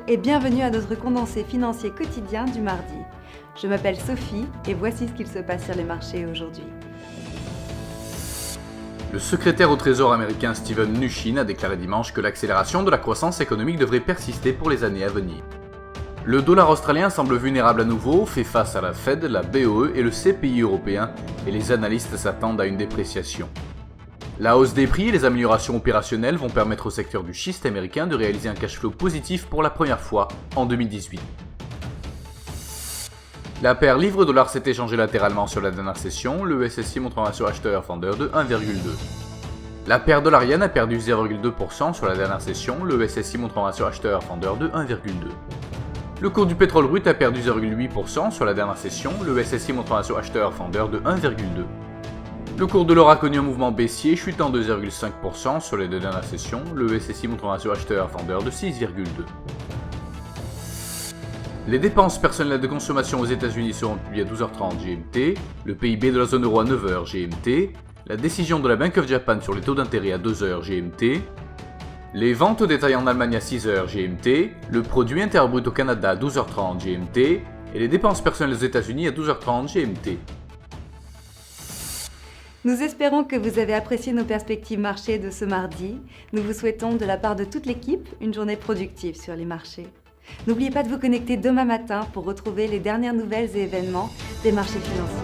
et bienvenue à notre condensé financier quotidien du mardi. Je m'appelle Sophie et voici ce qu'il se passe sur les marchés aujourd'hui. Le secrétaire au Trésor américain Steven Mnuchin a déclaré dimanche que l'accélération de la croissance économique devrait persister pour les années à venir. Le dollar australien semble vulnérable à nouveau, fait face à la Fed, la BOE et le CPI européen, et les analystes s'attendent à une dépréciation. La hausse des prix et les améliorations opérationnelles vont permettre au secteur du schiste américain de réaliser un cash flow positif pour la première fois en 2018. La paire livre-dollar s'est échangée latéralement sur la dernière session, le SSI montre un ratio acheteur-vendeur de 1,2. La paire dollar-yen a perdu 0,2% sur la dernière session, le SSI montre un ratio acheteur-vendeur de 1,2. Le cours du pétrole brut a perdu 0,8% sur la dernière session, le SSI montre un ratio acheteur-vendeur de 1,2. Le cours de l'or a connu un mouvement baissier, chutant de 0,5% sur les deux dernières sessions, le SSI montre un ratio acheteur-vendeur de 6,2. Les dépenses personnelles de consommation aux États-Unis seront publiées à 12h30 GMT, le PIB de la zone euro à 9h GMT, la décision de la Bank of Japan sur les taux d'intérêt à 2h GMT, les ventes au détail en Allemagne à 6h GMT, le produit intérieur brut au Canada à 12h30 GMT et les dépenses personnelles aux États-Unis à 12h30 GMT. Nous espérons que vous avez apprécié nos perspectives marchés de ce mardi. Nous vous souhaitons de la part de toute l'équipe une journée productive sur les marchés. N'oubliez pas de vous connecter demain matin pour retrouver les dernières nouvelles et événements des marchés financiers.